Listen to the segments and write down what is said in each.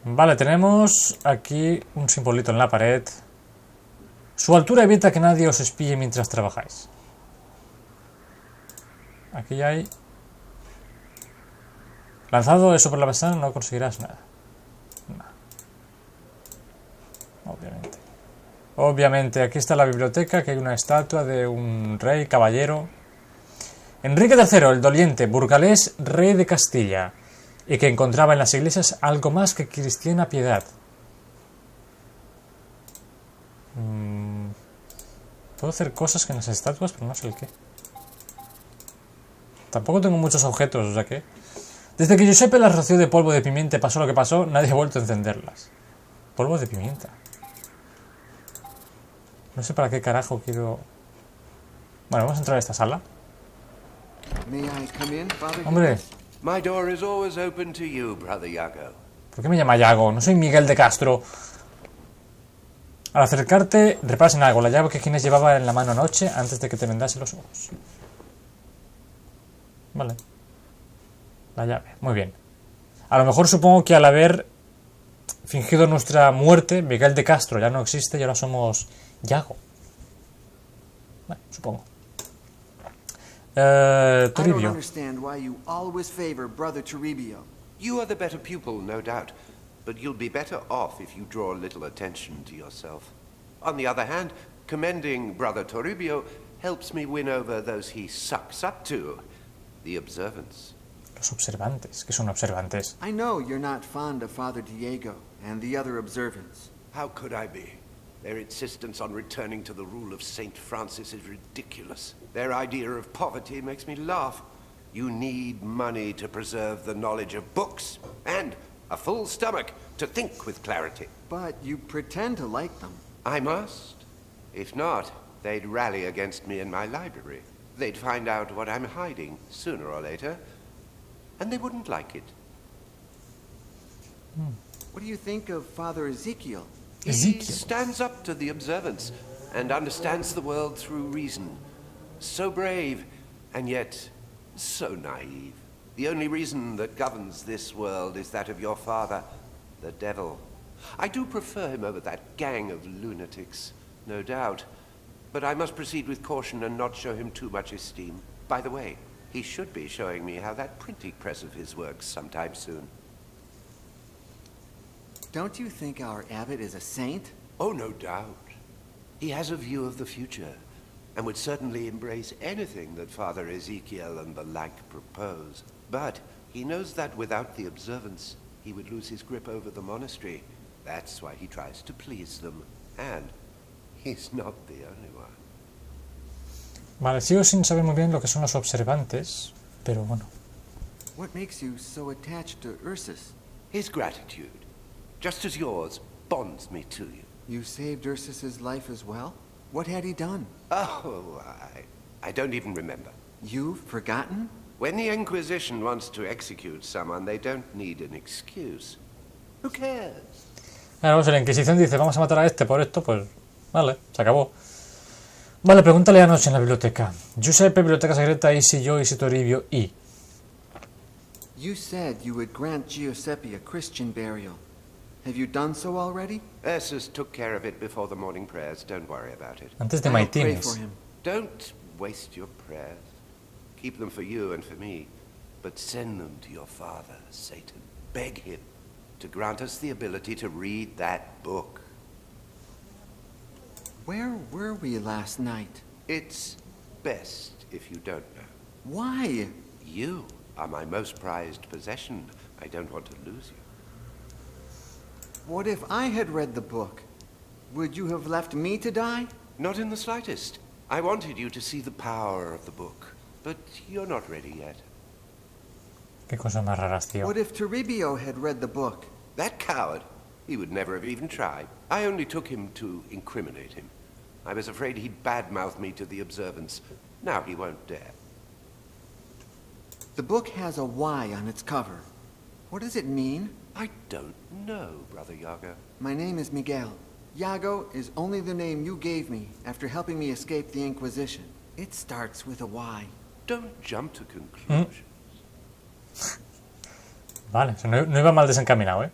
Vale, tenemos aquí un simbolito en la pared. Su altura evita que nadie os espíe mientras trabajáis. Aquí hay... Lanzado eso por la ventana no conseguirás nada. No. Obviamente. Obviamente, aquí está la biblioteca, que hay una estatua de un rey, caballero. Enrique III, el doliente, burgalés, rey de Castilla, y que encontraba en las iglesias algo más que cristiana piedad. Puedo hacer cosas en las estatuas, pero no sé el qué. Tampoco tengo muchos objetos, o sea que... Desde que Giuseppe las roció de polvo de pimienta y pasó lo que pasó, nadie ha vuelto a encenderlas. Polvo de pimienta. No sé para qué carajo quiero... Bueno, vamos a entrar a esta sala. Hombre. My door is always open to you, brother Iago. ¿Por qué me llama Iago? No soy Miguel de Castro. Al acercarte, reparas en algo. La llave que Ginés llevaba en la mano anoche antes de que te vendase los ojos. Vale. La llave. Muy bien. A lo mejor supongo que al haber fingido nuestra muerte, Miguel de Castro ya no existe y ahora somos Iago. Bueno, supongo. Toribio. I don't understand why you always favor Brother Toribio. You are the better pupil, no doubt, but you'll be better off if you draw a little attention to yourself. On the other hand, commending Brother Toribio helps me win over those he sucks up to, the observants. Los observantes. ¿Qué son observantes? I know you're not fond of Father Diego and the other observants. How could I be? Their insistence on returning to the rule of Saint Francis is ridiculous. Their idea of poverty makes me laugh. You need money to preserve the knowledge of books, and a full stomach to think with clarity. But you pretend to like them. I must. If not, they'd rally against me in my library. They'd find out what I'm hiding, sooner or later, and they wouldn't like it. What do you think of Father Ezekiel? He stands up to the observants and understands the world through reason. So brave, and yet so naive. The only reason that governs this world is that of your father, the devil. I do prefer him over that gang of lunatics, no doubt. But I must proceed with caution and not show him too much esteem. By the way, he should be showing me how that printing press of his works sometime soon. Don't you think our abbot is a saint? Oh, no doubt. He has a view of the future, and would certainly embrace anything that Father Ezekiel and the like propose. But he knows that without the observance, he would lose his grip over the monastery. That's why he tries to please them, and he's not the only one. Vale, sigo sin saber muy bien lo que son los observantes, pero bueno. What makes you so attached to Ursus? His gratitude, just as yours, bonds me to you. You saved Ursus's life as well? What had he done? Oh, I don't even remember. You've forgotten? When the Inquisition wants to execute someone, they don't need an excuse. Who cares? Claro, si la Inquisición dice, vamos a matar a este por esto, pues vale, se acabó. Vale, pregúntale anoche en la biblioteca. Giuseppe, biblioteca secreta, y si yo, y si Toribio, y... You said you would grant Giuseppe a Christian burial. Have you done so already? Ursus took care of it before the morning prayers. Don't worry about it. Antes de I'll pray Maitines. for him. Don't waste your prayers. Keep them for you and for me. But send them to your father, Satan. Beg him to grant us the ability to read that book. Where were we last night? It's best if you don't know. Why? You are my most prized possession. I don't want to lose you. What if I had read the book? Would you have left me to die? Not in the slightest. I wanted you to see the power of the book. But you're not ready yet. Qué cosas más raras, tío. What if Toribio had read the book? That coward. He would never have even tried. I only took him to incriminate him. I was afraid he'd badmouth me to the observants. Now he won't dare. The book has a Y on its cover. What does it mean? I don't know, Brother Iago. My name is Miguel. Iago is only the name you gave me after helping me escape the Inquisition. It starts with a Y. Don't jump to conclusions. Vale, no iba mal desencaminado, ¿eh?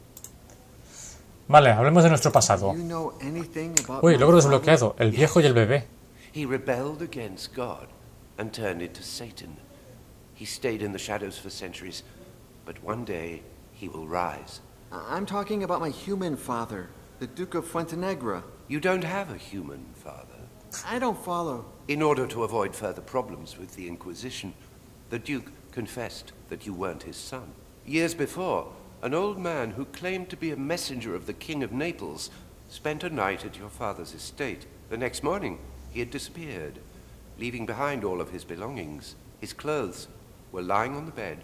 Vale, hablemos de nuestro pasado. You know anything about Uy, my logro father? desbloqueado. El viejo y el bebé. He rebelled against God and turned into Satan. He stayed in the shadows for centuries, but one day he will rise. I'm talking about my human father, the Duke of Fuentenegra. You don't have a human father. I don't follow. In order to avoid further problems with the Inquisition, the Duke confessed that you weren't his son. Years before, an old man who claimed to be a messenger of the King of Naples spent a night at your father's estate. The next morning, he had disappeared, leaving behind all of his belongings. His clothes were lying on the bed,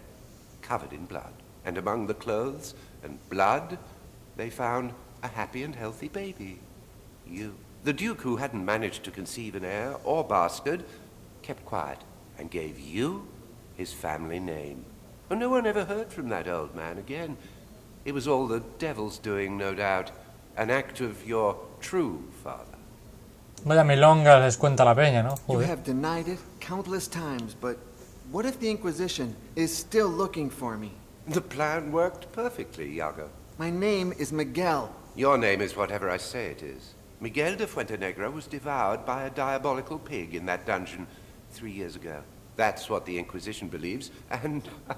covered in blood. And among the clothes and blood, they found a happy and healthy baby. You. The Duke, who hadn't managed to conceive an heir or bastard, kept quiet and gave you his family name. And no one ever heard from that old man again. It was all the devil's doing, no doubt. An act of your true father. Vaya milonga les cuenta la peña, ¿no? You Joder. have denied it countless times, but what if the Inquisition is still looking for me? The plan worked perfectly, Iago. My name is Miguel. Your name is whatever I say it is. Miguel de Fuentenegra was devoured by a diabolical pig in that dungeon 3 years ago. That's what the Inquisition believes, and I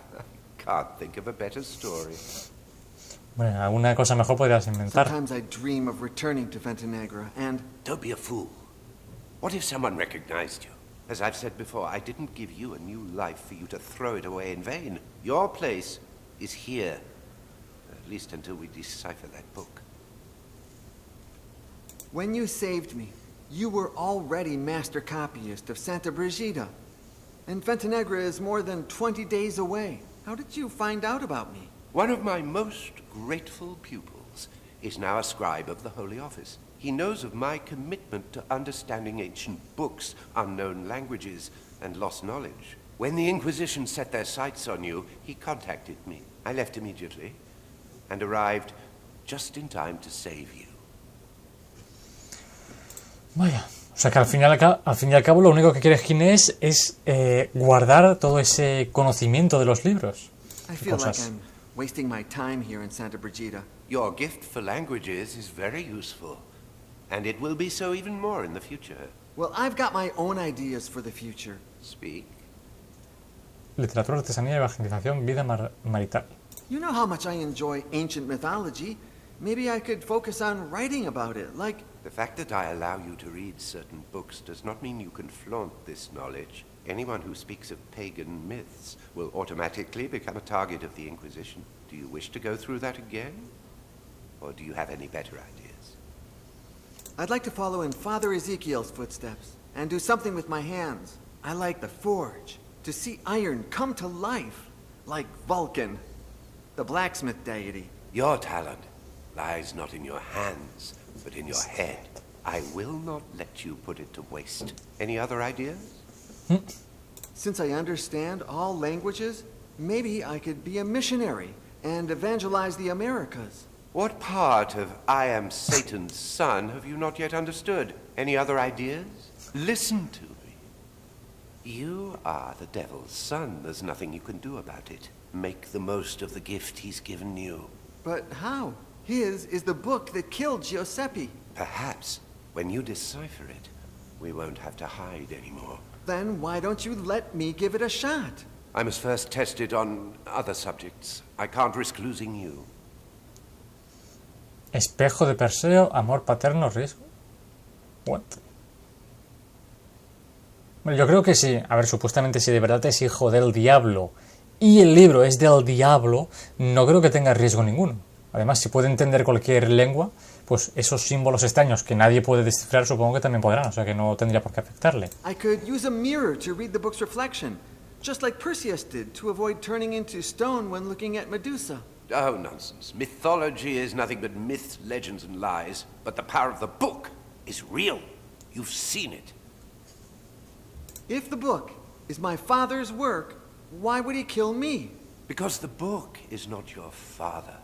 can't think of a better story. Bueno, alguna cosa mejor podrías inventar. Sometimes I dream of returning to Fuentenegra, and Don't be a fool. What if someone recognized you? As I've said before, I didn't give you a new life for you to throw it away in vain. Your place is here, at least until we decipher that book. when you saved me, you were already master copyist of Santa Brigida. And Fuentenegra is more than 20 days away. How did you find out about me? One of my most grateful pupils is now a scribe of the Holy Office. He knows of my commitment to understanding ancient books, unknown languages, and lost knowledge. When the Inquisition set their sights on you, he contacted me. I left immediately and arrived just in time to save you. Vaya, o sea que al fin y al cabo lo único que quiere Ginés es guardar todo ese conocimiento de los libros. I feel like I'm wasting my time here in Santa Brigida. Your gift for languages is very useful, and it will be so even more in the future. Well, I've got my own ideas for the future. Speak. Literatura, artesanía, evangelización, vida marital. You know how much I enjoy ancient mythology. Maybe I could focus on writing about it, like... The fact that I allow you to read certain books does not mean you can flaunt this knowledge. Anyone who speaks of pagan myths will automatically become a target of the Inquisition. Do you wish to go through that again? Or do you have any better ideas? I'd like to follow in Father Ezekiel's footsteps and do something with my hands. I like the forge, to see iron come to life, like Vulcan, the blacksmith deity. Your talent lies not in your hands, but in your head. I will not let you put it to waste. Any other ideas? Since I understand all languages, maybe I could be a missionary and evangelize the Americas. What part of I am Satan's son have you not yet understood? Any other ideas? Listen to me. You are the devil's son. There's nothing you can do about it. Make the most of the gift he's given you. But how? His is the book that killed Giuseppe. Perhaps, when you decipher it, we won't have to hide anymore. Then why don't you let me give it a shot? I must first test it on other subjects. I can't risk losing you. Espejo de Perseo, amor paterno, riesgo. What? Bueno, yo creo que sí. A ver, supuestamente si de verdad es hijo del diablo y el libro es del diablo, no creo que tenga riesgo ninguno. Además, si puede entender cualquier lengua, pues esos símbolos extraños que nadie puede descifrar, supongo que también podrán, o sea que no tendría por qué afectarle. I could use a mirror to read the book's reflection, just like Perseus did to avoid turning into stone when looking at Medusa. Oh, nonsense. Mythology is nothing but myths, legends, and lies. But the power of the book is real. You've seen it. If the book is my father's work, why would he kill me? Because the book is not your father.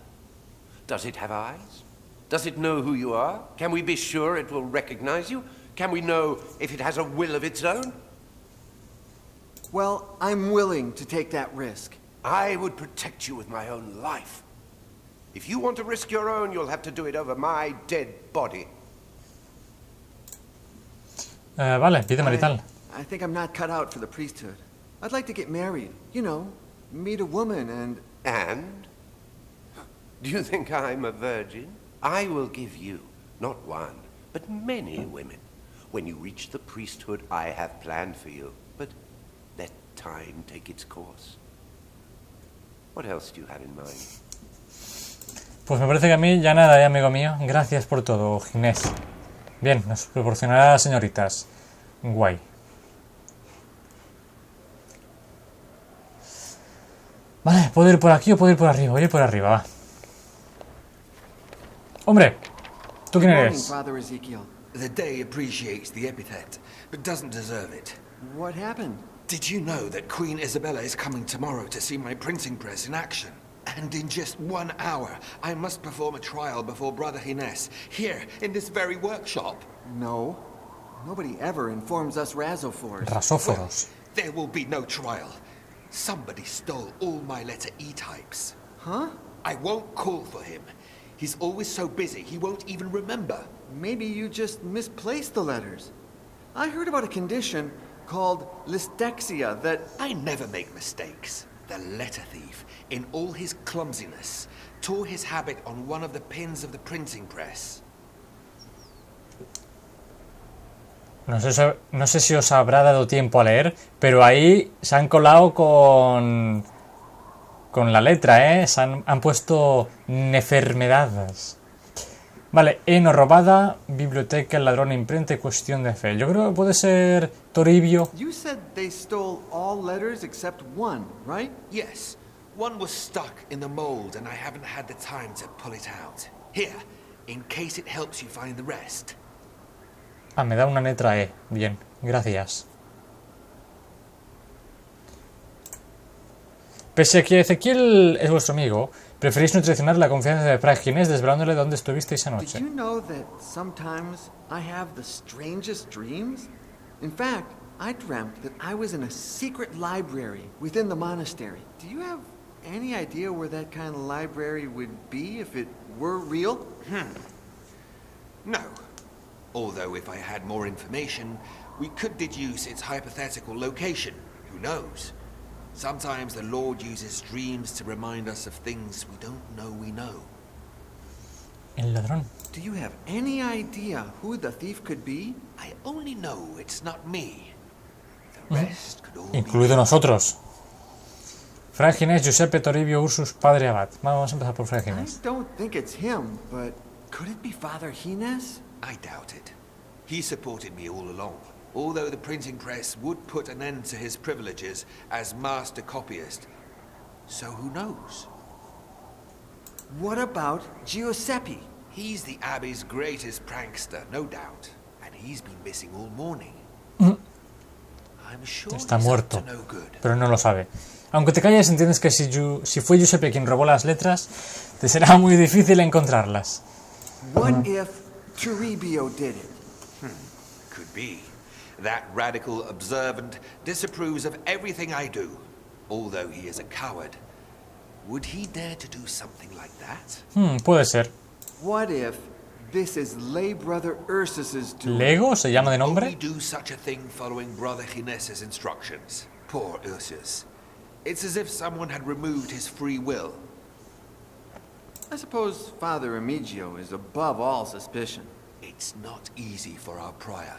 Does it have eyes? Does it know who you are? Can we be sure it will recognize you? Can we know if it has a will of its own? Well, I'm willing to take that risk. I would protect you with my own life. If you want to risk your own, you'll have to do it over my dead body. Vale, vida marital. I think I'm not cut out for the priesthood. I'd like to get married. You know, meet a woman and... And? Do you think I'm a virgin? I will give you, not one, but many women. When you reach the priesthood I have planned for you. But let time take its course. What else do you have in mind? Pues me parece que a mí ya nada, amigo mío. Gracias por todo, Ginés. Bien, nos proporcionará señoritas. Guay. Vale, ¿puedo ir por aquí o puedo ir por arriba? Voy a ir por arriba, va. Hombre, ¿tú quién eres? Father Ezekiel. The day appreciates the epithet, but doesn't deserve it. What happened? Did you know that Queen Isabella is coming tomorrow to see my printing press in action? And in just 1 hour, I must perform a trial before Brother Ginés, here, in this very workshop. No. Nobody ever informs us Razophoros. Rasóforos. There will be no trial. Somebody stole all my letter E types. Huh? I won't call for him. He's always so busy, he won't even remember. Maybe you just misplaced the letters. I heard about a condition called listexia that... I never make mistakes. The letter thief, in all his clumsiness, tore his habit on one of the pins of the printing press. No sé si os habrá dado tiempo a leer, pero ahí se han colado con la letra, ¿eh? Han puesto enfermedades. Vale, heno robada, biblioteca, el ladrón, imprenta y cuestión de fe. Yo creo que puede ser Toribio. You said they stole all letters except one, right? Yes, one was stuck in the mold and I haven't had the time to pull it out. Here, in case it helps you find the rest. Ah, me da una letra E. Bien, gracias. Pese a que Ezequiel es vuestro amigo, preferís no traicionar la confianza de Fray Ginés desvelándole dónde estuvisteis anoche. Did you know that sometimes I have the strangest dreams? In fact, I dreamt that I was in a secret library within the monastery. Do you have any idea where that kind of library would be if it were real? No. Although if I had more information, we could deduce its hypothetical location. Who knows? Sometimes the Lord uses dreams to remind us of things we don't know we know. El ladrón. Do you have any idea who the thief could be? I only know it's not me. The rest could all Incluido nosotros. Fray Ginés, Giuseppe Toribio, Ursus, Padre Abad. Vamos a empezar por Fray I Ginés. don't think it's him, but could it be Father Ginés? I doubt it. He supported me all along, although the printing press would put an end to his privileges as master copyist. So who knows? What about Giuseppe? He's the Abbey's greatest prankster, no doubt. And he's been missing all morning. I'm sure Está he's muerto, up to no good. pero no lo sabe. Aunque te calles, entiendes que si fue Giuseppe quien robó las letras, te será muy difícil encontrarlas. What if Toribio did it? Could be. That radical observant disapproves of everything I do, although he is a coward. Would he dare to do something like that? Puede ser. What if this is lay brother Ursus's doing? ¿Lego se llama de Only nombre? do such a thing following Brother Ginés's instructions. Poor Ursus. It's as if someone had removed his free will. I suppose Father Emigio is above all suspicion. It's not easy for our prior,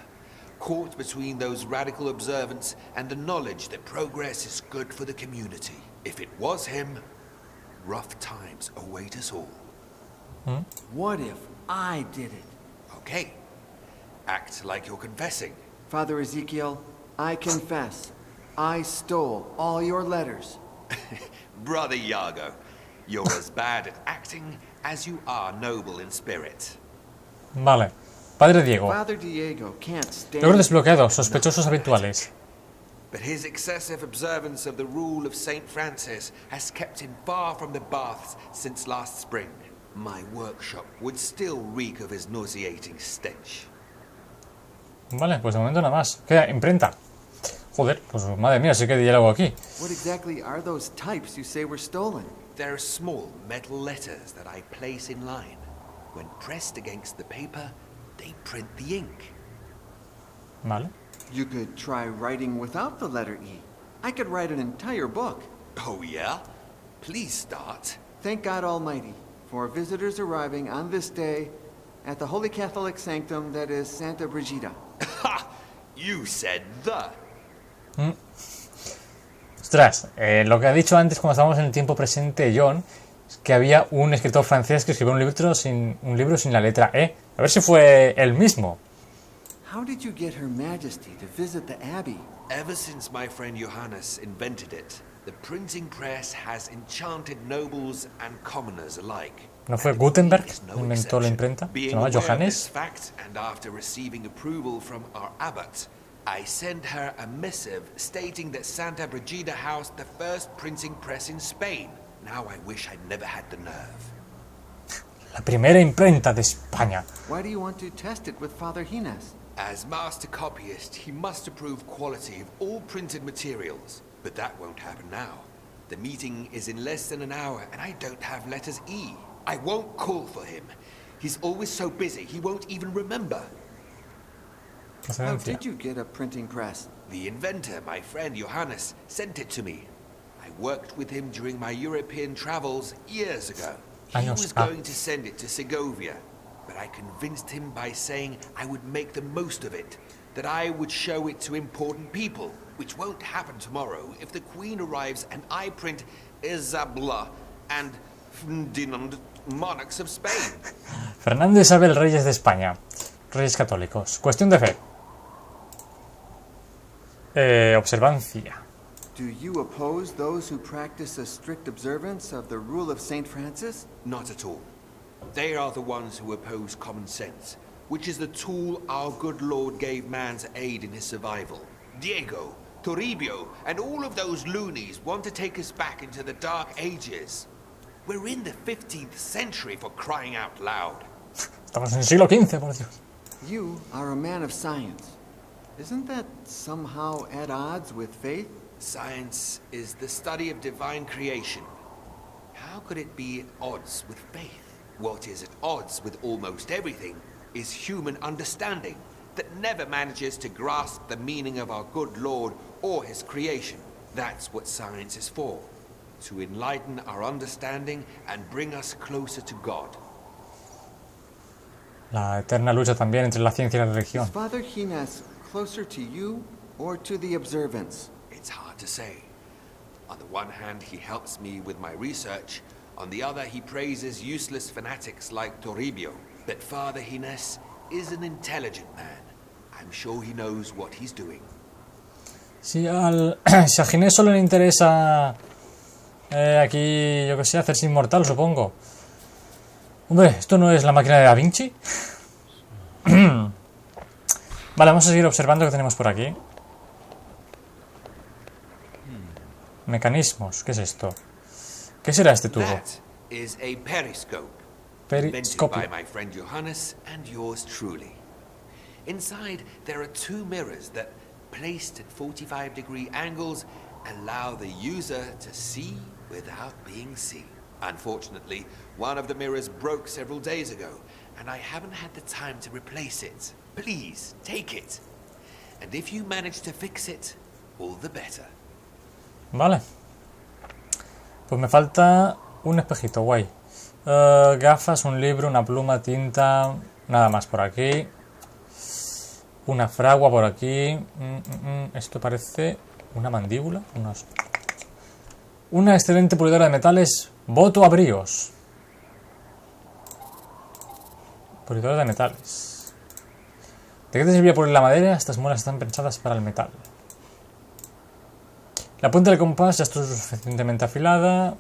caught between those radical observants and the knowledge that progress is good for the community. If it was him, rough times await us all. What if I did it? Okay. Act like you're confessing. Father Ezekiel, I confess. I stole all your letters. Brother Iago, you're as bad at acting as you are noble in spirit. Vale. Padre Diego. Father Diego can't stand... Logro desbloqueado. Sospechosos habituales. But his excessive observance of the rule of St. Francis has kept him far from the baths since last spring. My workshop would still reek of his nauseating stench. Vale, pues de momento nada más. Queda imprenta. Joder, pues madre mía, sí que hay diálogo aquí. What exactly are those types you say were stolen? They're small metal letters that I place in line. When pressed against the paper, they print the ink. Vale. You could try writing without the letter E. I could write an entire book. Oh yeah? Please start. Thank God Almighty for visitors arriving on this day at the Holy Catholic Sanctum that is Santa Brigida. Ha! You said the. Ostras, lo que ha dicho antes cuando estábamos en el tiempo presente John, es que había un escritor francés que escribió un libro sin la letra E. A ver si fue él mismo. How did you get Her Majesty to visit the Abbey? Ever since my friend Johannes invented it, the printing press has enchanted nobles and commoners alike. ¿No fue Gutenberg quien inventó la imprenta? ¿Se llamaba Johannes? Fact, and after receiving approval from our abbot, I sent her a missive stating that Santa Brigida housed the first printing press in Spain. Now I wish I'd never had the nerve. La primera imprenta de España. Why do you want to test it with Father Gines? As master copyist, he must approve quality of all printed materials. But that won't happen now. The meeting is in less than an hour, and I don't have letters E. I won't call for him. He's always so busy, he won't even remember. How did you get a printing press? The inventor, my friend Johannes, sent it to me. I worked with him during my European travels years ago. He was going to send it to Segovia, but I convinced him by saying I would make the most of it, that I would show it to important people, which won't happen tomorrow if the Queen arrives and I print Isabella and Ferdinand, monarchs of Spain. Fernando y Isabel, reyes de España. Reyes católicos. Cuestión de fe. Observancia. Do you oppose those who practice a strict observance of the rule of St. Francis? Not at all. They are the ones who oppose common sense, which is the tool our good Lord gave man to aid in his survival. Diego, Toribio, and all of those loonies want to take us back into the Dark Ages. We're in the 15th century, for crying out loud. Estamos en el siglo XV, por Dios. You are a man of science. Isn't that somehow at odds with faith? Science is the study of divine creation. How could it be at odds with faith? What is at odds with almost everything is human understanding that never manages to grasp the meaning of our good Lord or his creation. That's what science is for, to enlighten our understanding and bring us closer to God. La eterna lucha también entre la ciencia y la religión. Is Father Gines closer to you or to the observance? It's hard to say. On the one hand, he helps me with my research. On the other, he praises useless fanatics like Toribio. But Father Gines is an intelligent man. I'm sure he knows what he's doing. Si a Gines solo le interesa aquí, yo que sé, hacerse inmortal, supongo. Hombre, ¿esto no es la máquina de Da Vinci? Vale, vamos a seguir observando qué tenemos por aquí. Mecanismos, ¿qué es esto? ¿Qué será este tubo? That is a periscope. Invented by my friend Johannes and yours truly. Inside, there are two mirrors that, placed at 45-degree angles, allow the user to see without being seen. Unfortunately, one of the mirrors broke several days ago, and I haven't had the time to replace it. Please, take it. And if you manage to fix it, all the better. Vale. Pues me falta un espejito, guay. Gafas, un libro, una pluma, tinta, nada más por aquí. Una fragua por aquí. Esto parece una mandíbula. Una excelente pulidora de metales. Voto a bríos. Pulidora de metales. ¿De qué te servía pulir la madera? Estas muelas están pensadas para el metal. La punta del compás ya está suficientemente afilada.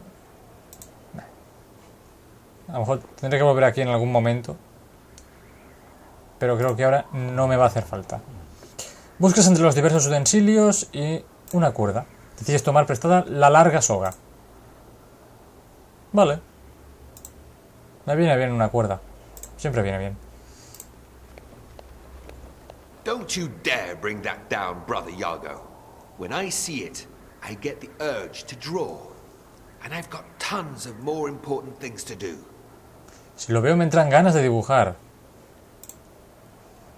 A lo mejor tendré que volver aquí en algún momento. Pero creo que ahora no me va a hacer falta. Buscas entre los diversos utensilios y una cuerda. Decides tomar prestada la larga soga. Vale. Me viene bien una cuerda. Siempre viene bien. Don't you dare bring that down, Brother Iago. When I see it, I get the urge to draw. And I've got tons of more important things to do. Si lo veo me entran ganas de dibujar.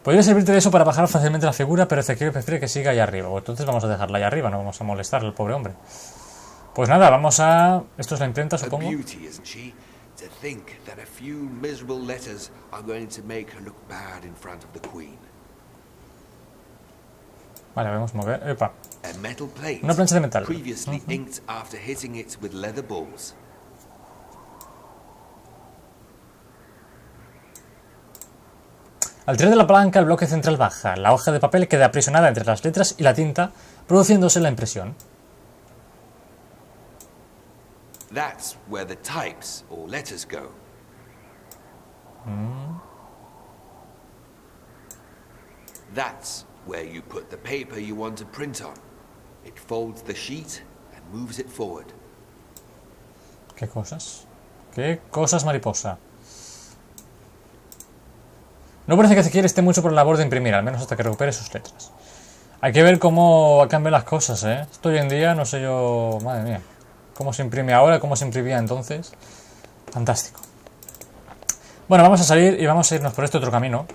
Podría servirte de eso para bajar fácilmente la figura, pero Ezequiel prefiere que siga ahí arriba. Pues entonces vamos a dejarla ahí arriba, no vamos a molestarle al pobre hombre. Pues nada, vamos a... Esto es la imprenta, supongo. A beauty, isn't she? To think that a few miserable letters are going to make her look bad in front of the Queen. Vale, vamos a mover. Epa. A metal plate, Una plancha de metal. previously inked after hitting it with leather balls. Al tirar de la palanca, el bloque central baja. La hoja de papel queda aprisionada entre las letras y la tinta, produciéndose la impresión. That's where the types or letters go. That's where you put the paper you want to print on. It folds the sheet and moves it forward. ¿Qué cosas? ¿Qué cosas, mariposa? No parece que Ezequiel esté mucho por la labor de imprimir, al menos hasta que recupere sus letras. Hay que ver cómo cambian las cosas, ¿eh? Esto hoy en día, no sé yo... Madre mía. Cómo se imprime ahora, cómo se imprimía entonces. Fantástico. Bueno, vamos a salir y vamos a irnos por este otro camino.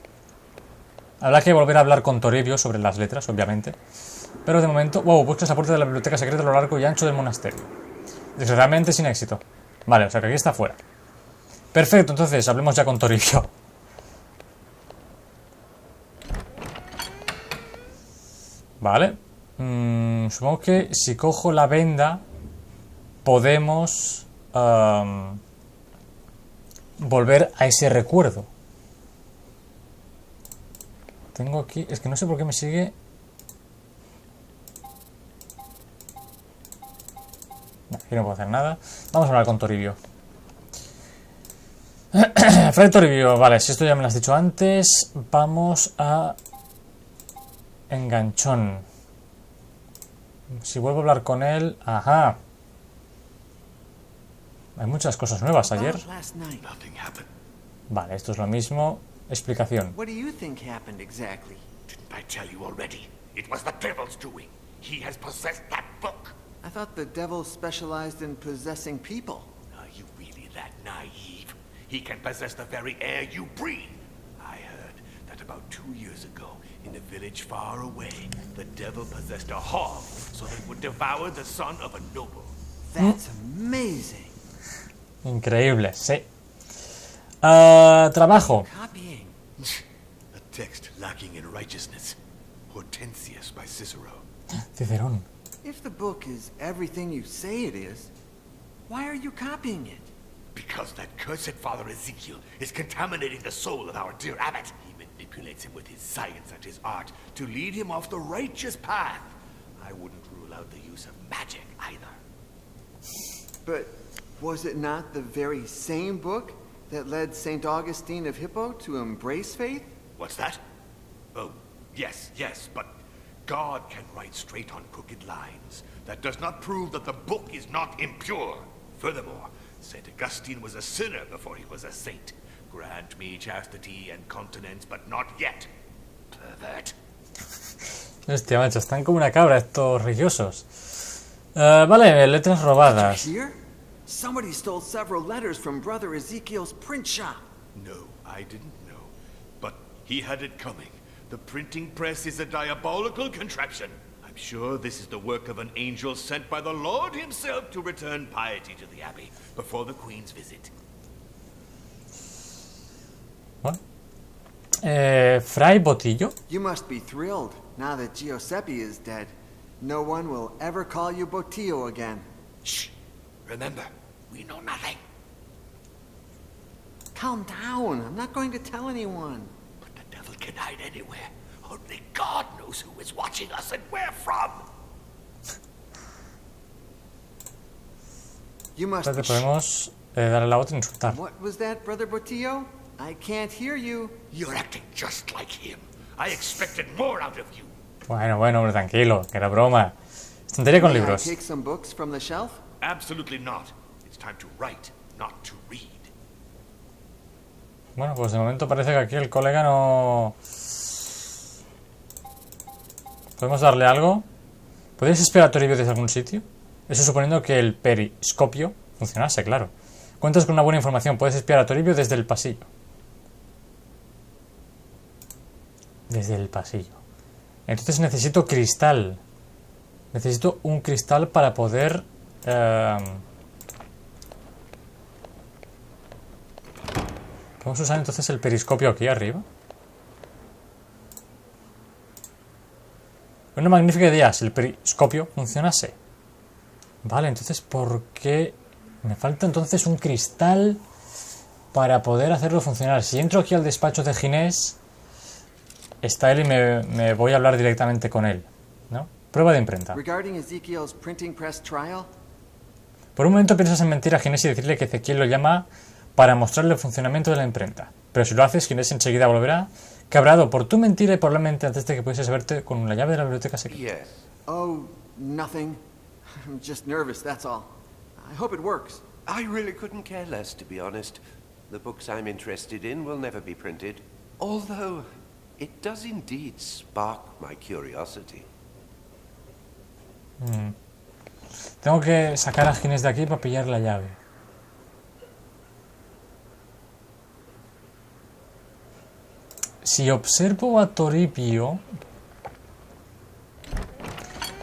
Habrá que volver a hablar con Toribio sobre las letras, obviamente. Pero de momento... Wow, buscas la puerta de la biblioteca secreta a lo largo y ancho del monasterio. Desgraciadamente sin éxito. Vale, o sea que aquí está fuera. Perfecto, entonces hablemos ya con Toribio. Vale. Supongo que si cojo la venda podemos volver a ese recuerdo. Tengo aquí... Es que no sé por qué me sigue... No, aquí no puedo hacer nada. Vamos a hablar con Toribio. Fray Toribio, vale, si esto ya me lo has dicho antes. Vamos a... Enganchón. Si vuelvo a hablar con él... Ajá. Hay muchas cosas nuevas ayer. Vale, esto es lo mismo. Explicación. What do you think happened exactly? Didn't I tell you already? It was the devil's doing. He has possessed that book. I thought the devil specialized in possessing people. Are you really that naive? He can possess the very air you breathe. I heard that about 2 years ago, in a village far away, the devil possessed a hog so that it would devour the son of a noble. That's amazing. Increíble, sí. Trabajo. Copying. A text lacking in righteousness. Hortensius by Cicero. Cicerón. If the book is everything you say it is, why are you copying it? Because that cursed Father Ezekiel is contaminating the soul of our dear abbot. He manipulates him with his science and his art to lead him off the righteous path. I wouldn't rule out the use of magic either. But was it not the very same book that led St. Augustine of Hippo to embrace faith? What's that? Oh, yes, but God can write straight on crooked lines. That does not prove that the book is not impure. Furthermore, St. Augustine was a sinner before he was a saint. Grant me chastity and continence, but not yet. Pervert. Hostia, macho, están como una cabra estos religiosos. Vale, letras robadas. Here? Somebody stole several letters from Brother Ezekiel's print shop. No, I didn't know. But he had it coming. The printing press is a diabolical contraption. I'm sure this is the work of an angel sent by the Lord himself to return piety to the abbey before the Queen's visit. What? Fray Botillo? You must be thrilled now that Giuseppe is dead. No one will ever call you Botillo again. Shh! Remember, we know nothing. Calm down. I'm not going to tell anyone. But the devil can hide anywhere. Only God knows who is watching us and where from. You must Entonces be podemos darle la otra e insultar. What was that, Brother Botillo? I can't hear you. You're acting just like him. I expected more out of you. Bueno, hombre, tranquilo, que era broma. Estantería con May I libros. take some books from the shelf? Absolutely not. It's time to write, not to read. Bueno, pues de momento parece que aquí el colega no... ¿Podemos darle algo? ¿Podéis esperar a Toribio desde algún sitio? Eso suponiendo que el periscopio funcionase, claro. Cuentas con una buena información. Puedes espiar a Toribio desde el pasillo. Desde el pasillo. Entonces necesito cristal. Necesito un cristal para poder... Vamos a usar entonces el periscopio aquí arriba. Una magnífica idea, si el periscopio funcionase. Vale, entonces, ¿por qué? Me falta entonces un cristal para poder hacerlo funcionar. Si entro aquí al despacho de Ginés, está él y me voy a hablar directamente con él, ¿no? Prueba de imprenta. Por un momento piensas en mentir a Ginés y decirle que Ezequiel lo llama para mostrarle el funcionamiento de la imprenta. Pero si lo haces, Ginés enseguida volverá, cabrado por tu mentira y probablemente antes de que pudieses verte con la llave de la biblioteca secreta. Yes. Oh, nothing. I'm just nervous, that's all. I hope it works. I really couldn't care less, to be honest. The books I'm interested in will never be printed. Although, it does indeed spark my curiosity. Tengo que sacar a Ginés de aquí para pillar la llave. Si observo a Toribio,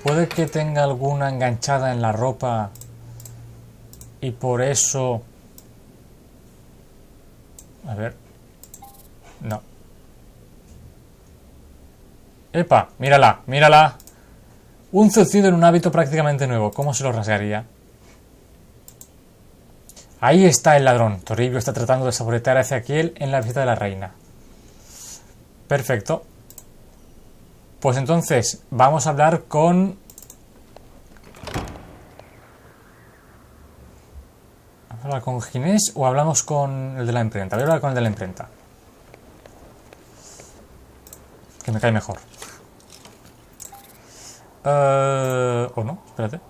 puede que tenga alguna enganchada en la ropa y por eso... A ver... No. ¡Epa! ¡Mírala! ¡Mírala! Un zucido en un hábito prácticamente nuevo. ¿Cómo se lo rasgaría? Ahí está el ladrón. Toribio está tratando de saborear a Ezequiel en la visita de la reina. Perfecto. Pues entonces, vamos a hablar con... ¿Vamos a hablar con Ginés o hablamos con el de la imprenta? Voy a hablar con el de la imprenta. Que me cae mejor. ¿O no? Espérate.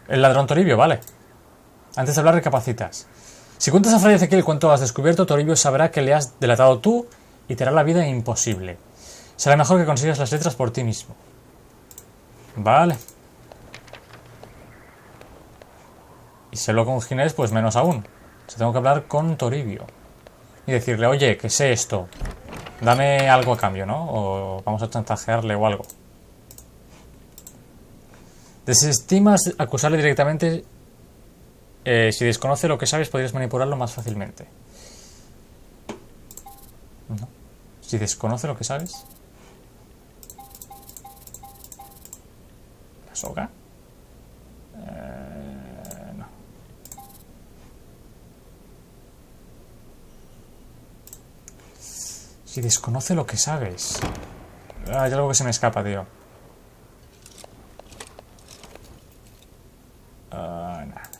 El ladrón Toribio, vale. Antes de hablar, recapacitas. Si cuentas a Fray Ezequiel cuánto has descubierto, Toribio sabrá que le has delatado tú y te hará la vida imposible. Será mejor que consigas las letras por ti mismo. Vale. Y si hablo con Ginés, pues menos aún. Si tengo que hablar con Toribio y decirle, oye, que sé esto, dame algo a cambio, ¿no? O vamos a chantajearle o algo. Desestimas acusarle directamente. Si desconoce lo que sabes, podrías manipularlo más fácilmente. No. Si desconoce lo que sabes. ¿La soga? No. Si desconoce lo que sabes. Hay algo que se me escapa, tío.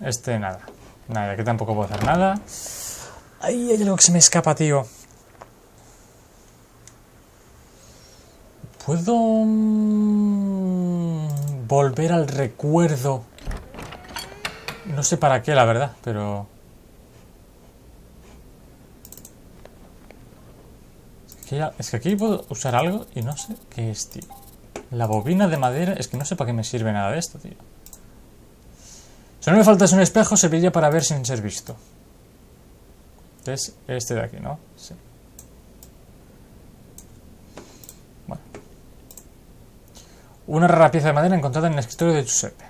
Este nada. Nada, aquí tampoco puedo hacer nada. Ay, hay algo que se me escapa, tío. ¿Puedo volver al recuerdo? No sé para qué, la verdad, pero... Es que aquí puedo usar algo y no sé qué es, tío. La bobina de madera... Es que no sé para qué me sirve nada de esto, tío. Si no me falta un espejo, serviría para ver sin ser visto. Es este de aquí, ¿no? Sí. Bueno. Una rara pieza de madera encontrada en el escritorio de Giuseppe.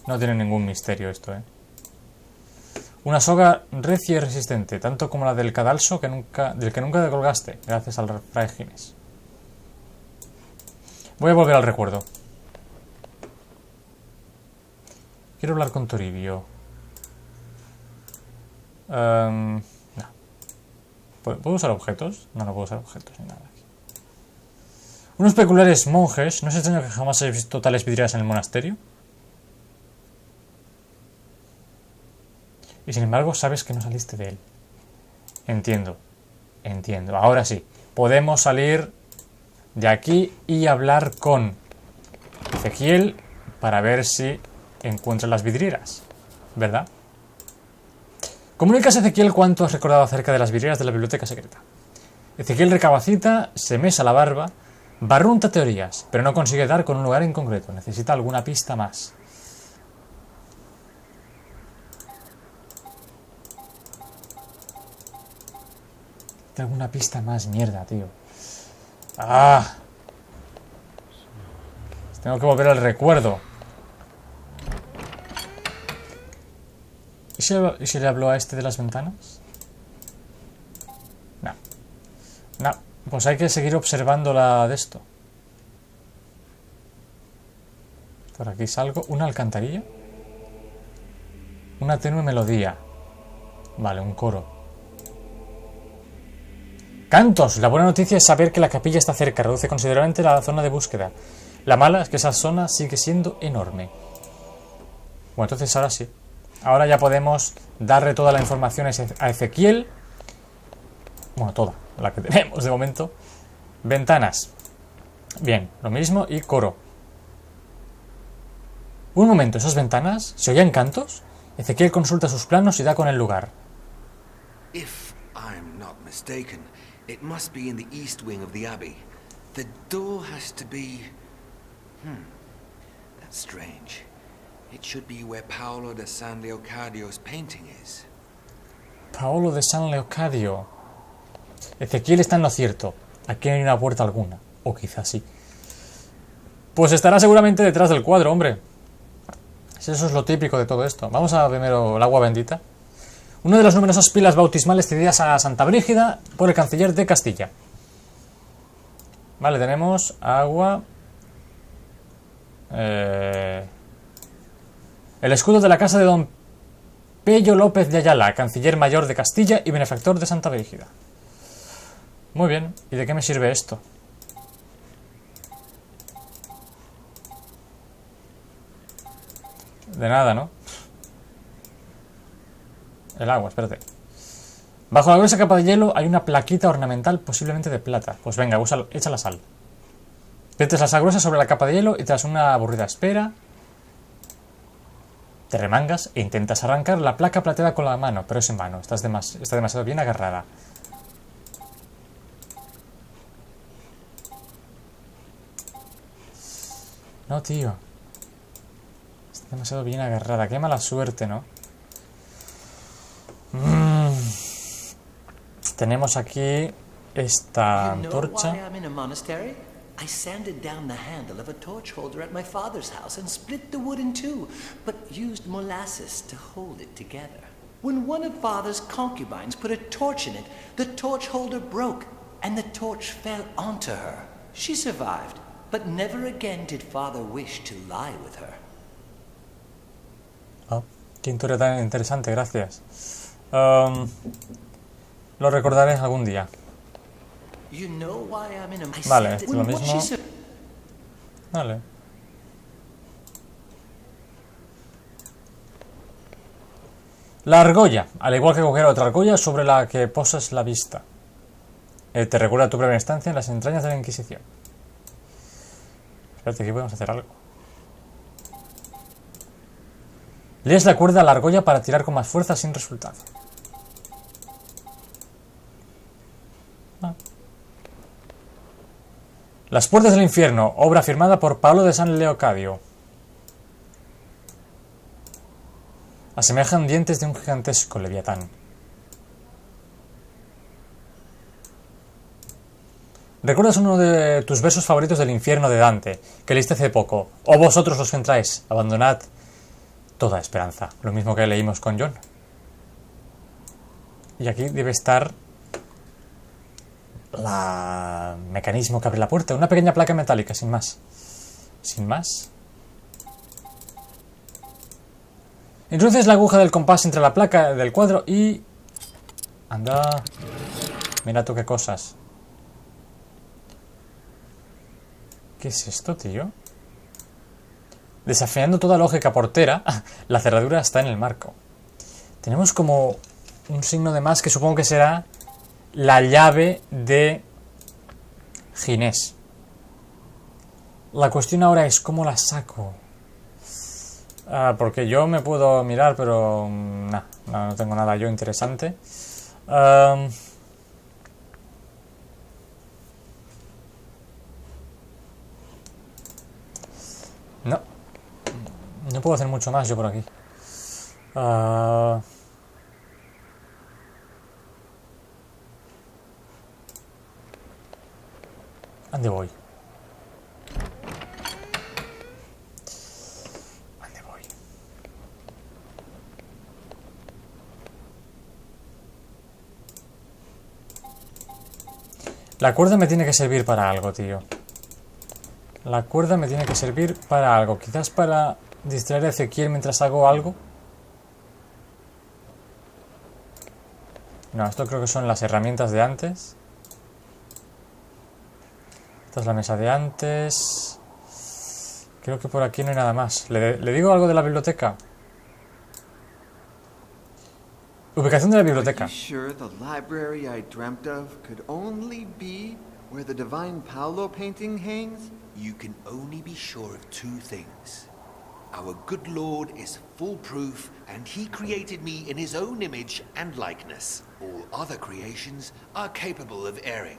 No tiene ningún misterio esto, ¿eh? Una soga recia y resistente, tanto como la del cadalso del que nunca te colgaste, gracias al fray Ginés. Voy a volver al recuerdo. Quiero hablar con Toribio. No. ¿Puedo usar objetos? No, no puedo usar objetos ni nada aquí. Unos peculiares monjes. ¿No es extraño que jamás hayas visto tales vidrieras en el monasterio? Y sin embargo, sabes que no saliste de él. Entiendo. Entiendo. Ahora sí. Podemos salir de aquí y hablar con Ezequiel para ver si encuentra las vidrieras. ¿Verdad? Comunicas a Ezequiel cuánto has recordado acerca de las vidrieras de la biblioteca secreta. Ezequiel recapacita, se mesa la barba, Barrunta teorías, pero no consigue dar con un lugar en concreto. Necesita alguna pista más. Alguna pista más, mierda, tío. ¡Ah! Tengo que volver al recuerdo. ¿Y si le habló a este de las ventanas? No. No. Pues hay que seguir observando la de esto. Por aquí salgo. ¿Una alcantarilla? Una tenue melodía. Vale, un coro. ¡Cantos! La buena noticia es saber que la capilla está cerca. Reduce considerablemente la zona de búsqueda. La mala es que esa zona sigue siendo enorme. Bueno, entonces ahora sí. Ahora ya podemos darle toda la información a Ezequiel. Bueno, toda, la que tenemos de momento. Ventanas. Bien, lo mismo y coro. Un momento, ¿esas ventanas? ¿Se oían cantos? Ezequiel consulta sus planos y da con el lugar. If I'm not mistaken, it must be in the east wing of the abbey. The door has to be... That's strange. It should be where Paolo de San Leocadio's painting is. Paolo de San Leocadio. Ezequiel está en lo cierto. Aquí no hay una puerta alguna. O quizás sí. Pues estará seguramente detrás del cuadro, hombre. Eso es lo típico de todo esto. Vamos a primero el agua bendita. Una de las numerosas pilas bautismales cedidas a Santa Brígida por el canciller de Castilla. Vale, tenemos agua. El escudo de la casa de don Pello López de Ayala, canciller mayor de Castilla y benefactor de Santa Brígida. Muy bien, ¿y de qué me sirve esto? De nada, ¿no? El agua, espérate. Bajo la gruesa capa de hielo hay una plaquita ornamental, posiblemente de plata. Pues venga, echa la sal. Viertes la sal gruesa sobre la capa de hielo y tras una aburrida espera te remangas e intentas arrancar la placa plateada con la mano, pero es en vano, está demasiado bien agarrada. No, tío. Está demasiado bien agarrada, qué mala suerte, ¿no? Tenemos aquí esta antorcha. I sanded down the handle of a torch holder at my father's house and split the wood in two, but used molasses to hold it together. When one of father's concubines put a torch in it, the torch holder broke, and the torch fell onto her. She survived, but never again did father wish to lie with her. Oh, qué historia tan interesante, gracias. Lo recordaré algún día. Vale, esto es lo mismo. Vale. La argolla, al igual que coger otra argolla sobre la que posas la vista. Te recuerda tu primera instancia en las entrañas de la Inquisición. Espérate, aquí podemos hacer algo. Lees la cuerda a la argolla para tirar con más fuerza sin resultado. Las puertas del infierno, obra firmada por Paolo de San Leocadio. Asemejan dientes de un gigantesco leviatán. ¿Recuerdas uno de tus versos favoritos del infierno de Dante, que leíste hace poco? Oh vosotros los que entráis, abandonad toda esperanza. Lo mismo que leímos con John. Y aquí debe estar el mecanismo que abre la puerta. Una pequeña placa metálica, sin más. Sin más. Introduces la aguja del compás entre la placa del cuadro y... Anda. Mira tú qué cosas. ¿Qué es esto, tío? Desafiando toda lógica portera, la cerradura está en el marco. Tenemos como un signo de más que supongo que será la llave de Ginés. La cuestión ahora es cómo la saco. Porque yo me puedo mirar, pero no tengo nada yo interesante. No puedo hacer mucho más yo por aquí. ¿Dónde voy? ¿Dónde voy? La cuerda me tiene que servir para algo, tío. La cuerda me tiene que servir para algo. Quizás para distraer a Ezequiel mientras hago algo. No, esto creo que son las herramientas de antes. Esta es la mesa de antes. Creo que por aquí no hay nada más. ¿Le digo algo de la biblioteca? Ubicación de la biblioteca. Are you sure the library I dreamt of could only be where the divine Paulo painting hangs? You can only be sure of two things. Our good Lord is foolproof, and he created me in his own image and likeness. All other creations are capable of erring.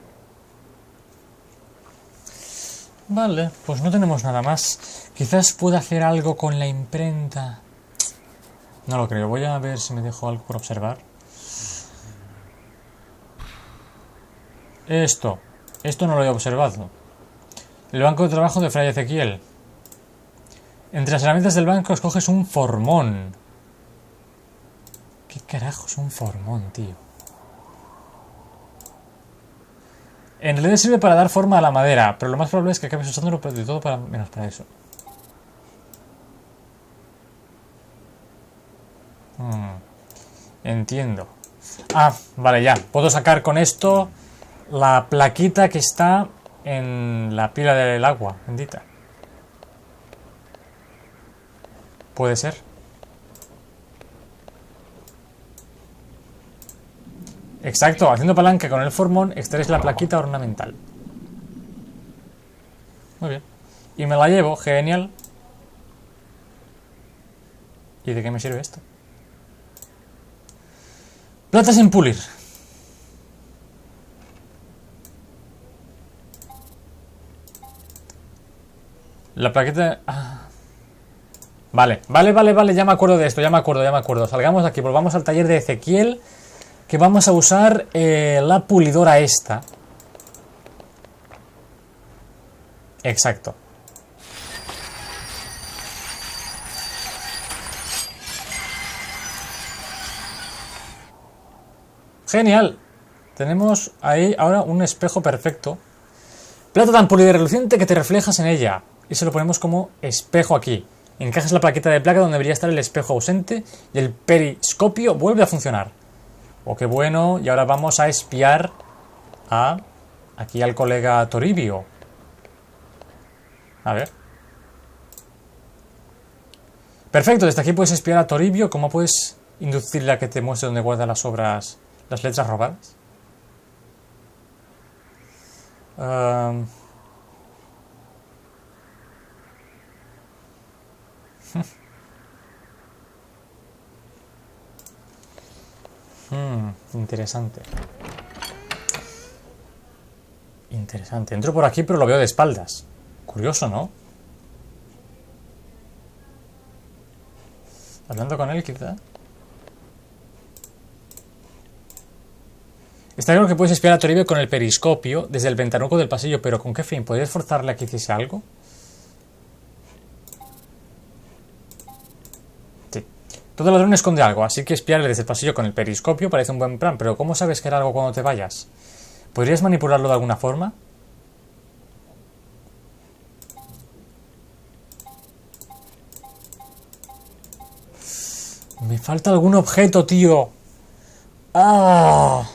Vale, pues no tenemos nada más. Quizás pueda hacer algo con la imprenta. No lo creo. Voy a ver si me dejo algo por observar. Esto no lo he observado. El banco de trabajo de Fray Ezequiel. Entre las herramientas del banco escoges un formón. ¿Qué carajo es un formón, tío? En realidad sirve para dar forma a la madera, pero lo más probable es que acabes usándolo de todo para menos para eso. Entiendo. Ah, vale, ya. Puedo sacar con esto la plaquita que está en la pila del agua, bendita. Puede ser. Exacto, haciendo palanca con el formón extraes la plaquita ornamental. Muy bien. Y me la llevo, genial. ¿Y de qué me sirve esto? Plata sin pulir. La plaqueta... Vale, ya me acuerdo de esto, ya me acuerdo. Salgamos de aquí, volvamos al taller de Ezequiel, que vamos a usar la pulidora esta. Exacto. Genial. Tenemos ahí ahora un espejo perfecto. Plata tan pulida y reluciente que te reflejas en ella. Y se lo ponemos como espejo aquí. Encajas la plaqueta de placa donde debería estar el espejo ausente y el periscopio vuelve a funcionar. Oh, qué bueno. Y ahora vamos a espiar aquí al colega Toribio. A ver. Perfecto, desde aquí puedes espiar a Toribio. ¿Cómo puedes inducirle a que te muestre dónde guarda las obras, las letras robadas? Interesante. Interesante. Entro por aquí pero lo veo de espaldas. Curioso, ¿no? Hablando con él, quizá. Está claro que puedes espiar a Toribio con el periscopio desde el ventanuco del pasillo, pero ¿con qué fin? ¿Podrías forzarle a que hiciese algo? Sí. Todo ladrón esconde algo, así que espiarle desde el pasillo con el periscopio parece un buen plan, pero ¿cómo sabes que era algo cuando te vayas? ¿Podrías manipularlo de alguna forma? Me falta algún objeto, tío. ¡Ah!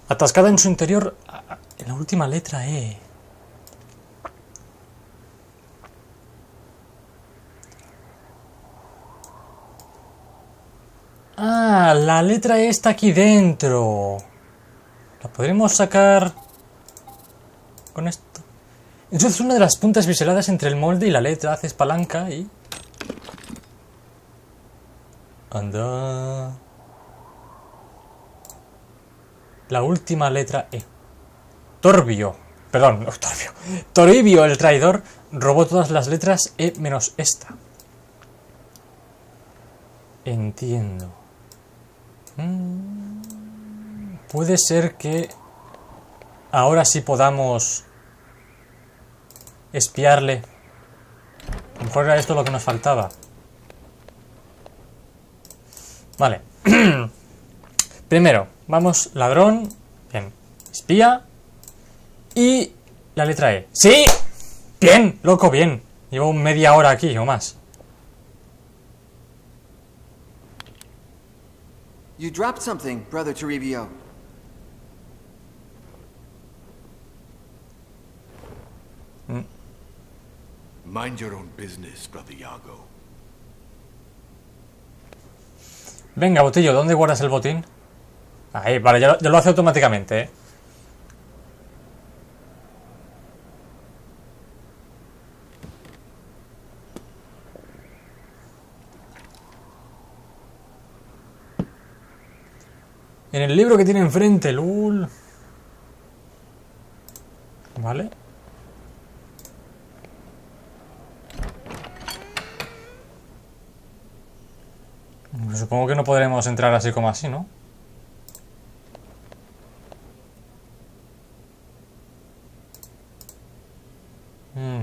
Atascada en su interior, en la última letra E. Ah, la letra E está aquí dentro. La podremos sacar con esto. Entonces una de las puntas biseladas entre el molde y la letra. Haces palanca y... Anda... la última letra E. Torbio, perdón, no, Torbio. Toribio, el traidor, robó todas las letras E menos esta. Entiendo. Puede ser que ahora sí podamos espiarle. A lo mejor era esto lo que nos faltaba. Vale. Primero, vamos, ladrón. Bien. Espía. Y la letra E. ¡Sí! Bien, loco, bien. Llevo media hora aquí o más. You dropped something, Brother Toribio. Mind your own business, Brother Iago. Venga, Botillo, ¿dónde guardas el botín? Ahí, vale, ya lo hace automáticamente, ¿eh? En el libro que tiene enfrente, lul. Vale. Supongo que no podremos entrar así como así, ¿no?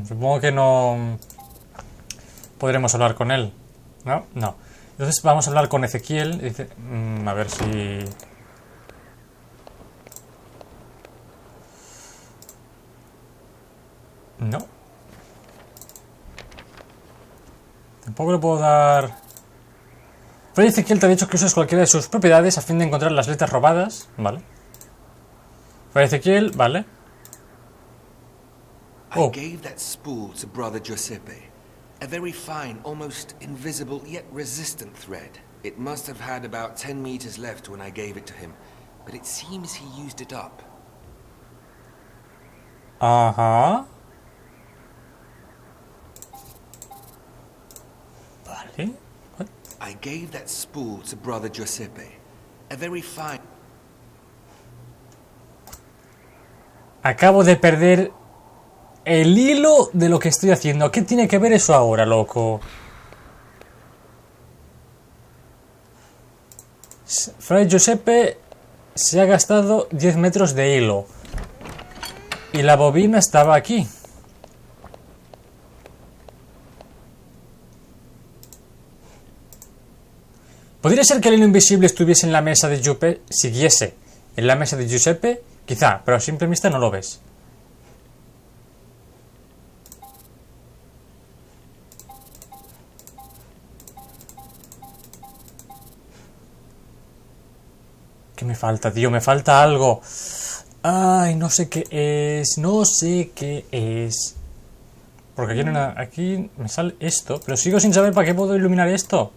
Supongo que no podremos hablar con él. ¿No? No. Entonces vamos a hablar con Ezequiel. Dice, a ver si... No. Tampoco le puedo dar... Fray Ezequiel te ha dicho que uses cualquiera de sus propiedades a fin de encontrar las letras robadas. Vale. Fray Ezequiel, vale. I gave that spool to Brother Giuseppe. A very fine, almost invisible, yet resistant thread. It must have had about 10 meters left when I gave it to him, but it seems he used it up. Ajá. Vale. What? I gave that spool to Brother Giuseppe. A very fine... Acabo de perder el hilo de lo que estoy haciendo. ¿Qué tiene que ver eso ahora, loco? Fray Giuseppe se ha gastado 10 metros de hilo. Y la bobina estaba aquí. ¿Podría ser que el hilo invisible estuviese en la mesa de Giuseppe? Siguiese en la mesa de Giuseppe, quizá, pero a simple vista no lo ves. ¿Qué me falta, tío? Me falta algo. Ay, no sé qué es. No sé qué es. Porque aquí, aquí me sale esto. Pero sigo sin saber para qué puedo iluminar esto.